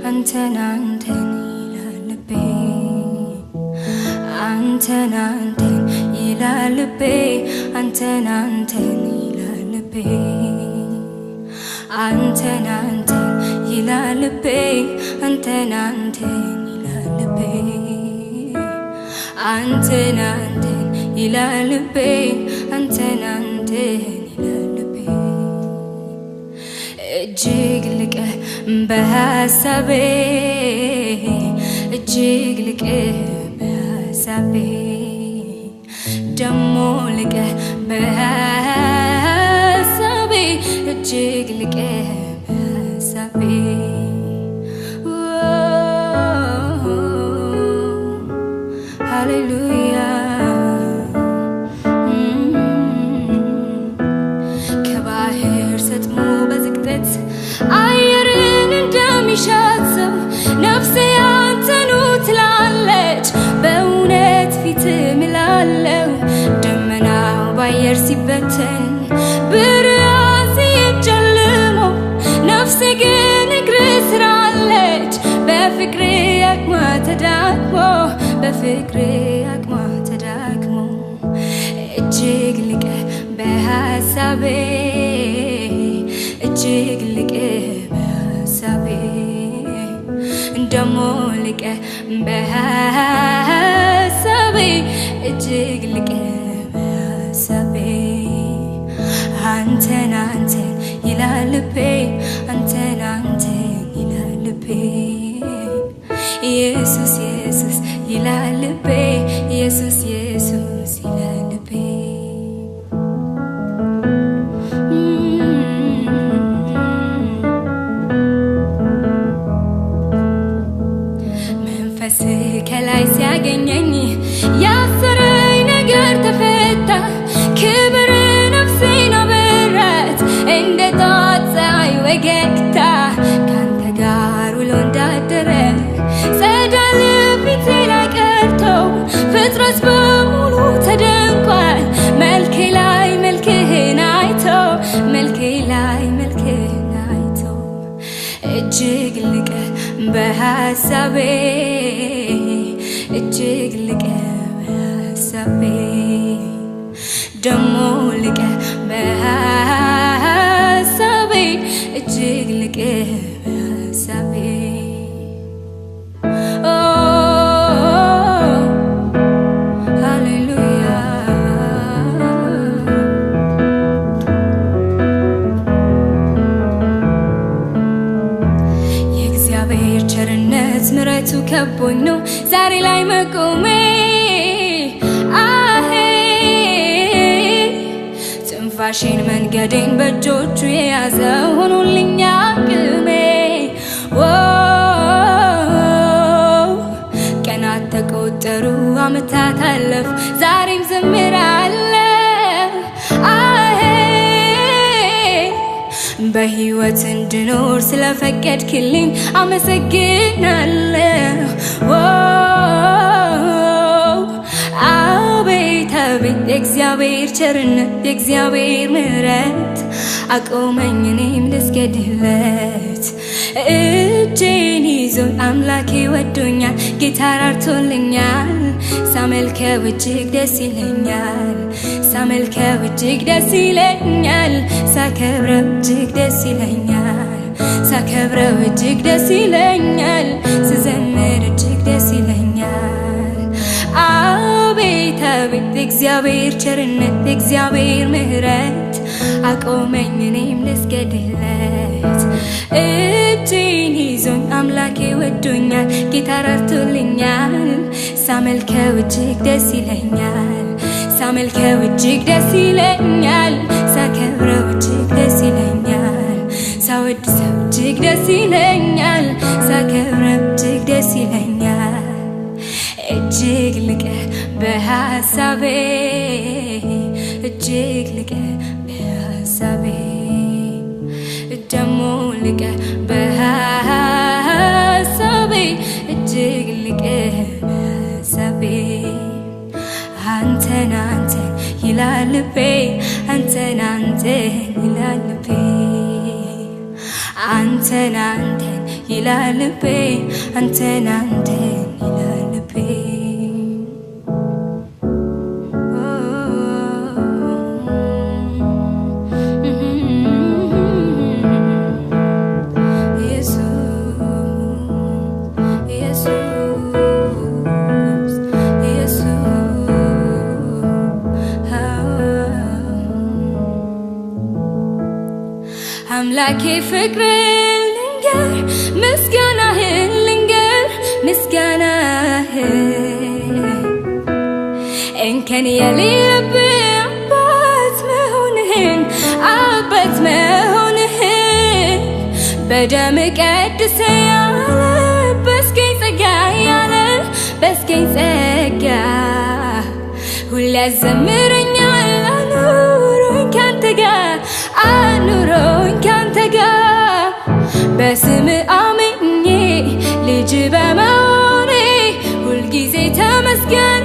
አንተን አንተን ይላል ልቤ አንተን አንተን ይላል ልቤ አንተን አንተን ይላል ልቤ አንተን አንተን ይላል ልቤ አንተን አንተን ይላል ልቤ አንተን አንተን ይላል ልቤ አንተን አንተን ይላል ልቤ እጅግ ልቀህ በሐሳቤ እጅግ ልቀህ በሐሳቤ ደሞ ልቀህ በሐሳቤ እጅግ ልቀህ በሐሳቤ ሃሌሉያ ከባህር ሰጥሞ በዝግጠት አየርን እንደሚሻት ሰው ነፍሴ አንተኑ ትላለች በእውነት ፊት ምላለው ደመናው ባየር ሲበተን ብርሃን ሲጨልሞ ነፍሴ ግን እግር ስራለች በፍቅር አቅሟ ተዳክሞ በፍቅር አቅሟ ተዳክሞ እጅግ ልቀህ በሐሳቤ እጅግ ልቀህ በሐሳቤ ደሞ ልቀህ በሐሳቤ እጅግ ልቀህ በሐሳቤ አንተን አንተን ይላል ልቤ አንተን አንተን ይላል ልቤ ኢየሱስ ኢየሱስ ይላል ልቤ ኢየሱስ ኢየሱስ ይላል ልቤ መንፈስ ከላይ ሲያገኘኝ ያሰረኝ ነገር ተፈታ ክብር ነፍሴን አበራት እንደ ጠዋት ፀሐይ ወገግታ ካንተ ጋር ውሎ እንዳደረ ጸዳል ፊቴ ላይ ቀርቶ ፍጥረት በሙሉ ተደንቋል መልኬ ላይ መልክህን አይቶ መልኬ ላይ መልክህን አይቶ እጅግ ልቀህ በሐሳቤ እጅግ ልቀህ በሐሳቤ ደሞ ልቀህ በሐሳቤ እጅግ ልቀህ በሐሳቤ ሃሌሉያ የእግዚአብሔር ቸርነት ምሕረቱ ከቦኝ ነው ዛሬ ላይ መቆሜ ትንፋሼን መንገዴን በእጆቹ የያዘ ሆኖልኛ አቅሜ ቀናት ተቆጠሩ ዓመታት አለፉ ዛሬም ዘምራለሁ በሕይወት እንድኖር ስለፈቀድክልኝ አመሰግናለሁ አቤት አቤት የእግዚአብሔር ቸርነት የእግዚአብሔር ምሕረት አቆመኝ እኔም ልስገድለት እጄን ይዞኝ አምላኬ ወዶኛል ጌታ ራርቶልኛል ሳመልከው እጅግ ደስ ይለኛል ሳመልከው እጅግ ደስ ይለኛል ሳከብረው እጅግ ደስ ይለኛል ሳከብረው እጅግ ደስ ይለኛል ስዘምር እጅግ ደስ ይለኛል አቤት አቤት የእግዚአብሔር ቸርነት የእግዚአብሔር ምሕረት አቆመኝ እኔም ልስገድለት እጄን ይዞኝ አምላኬ ወዶኛል ጌታ ራርቶልኛል ሳመልከው እጅግ ደስ ይለኛል ሳመልከው እጅግ ደስ ይለኛል ሳከብረው እጅግ ደስ ይለኛል ሳወድሰው እጅግ ደስ ይለኛል ሳከብረው እጅግ ደስ ይለኛል እጅግ ልቀህ በሐሳቤ እጅግ ልቀህ በሐሳቤ ደሞ ልቀህ በሐሳቤ እጅግ ልቀህ በሐሳቤ አንተን አንተን ይላል ልቤ አንተን አንተን ይላል ልቤ አንተን አንተን ይላል ልቤ አንተን አንተን ይላል ልቤ አምላኬ ፍቅር ልንገር ምስጋናህን ልንገር ምስጋናህን እንከን የሌለብህ አባት መሆንህን በደም ቀድሰህ ያለበስከኝ ጸጋ ያለበስከኝ ጸጋ ሁሌ ያዘምረኛል አኑሮኝ ካንተ ጋር አኑሮኝ ካንተ ጋር በስምህ አምኜ ልጅ በመሆኔ ሁልጊዜ ተመስገን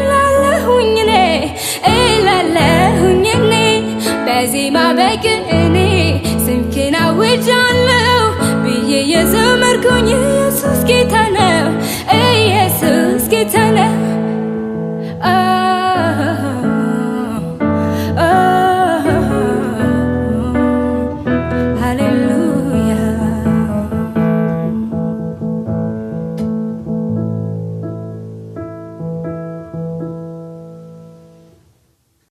እላለሁኝ እኔ በዜማ በቅኔ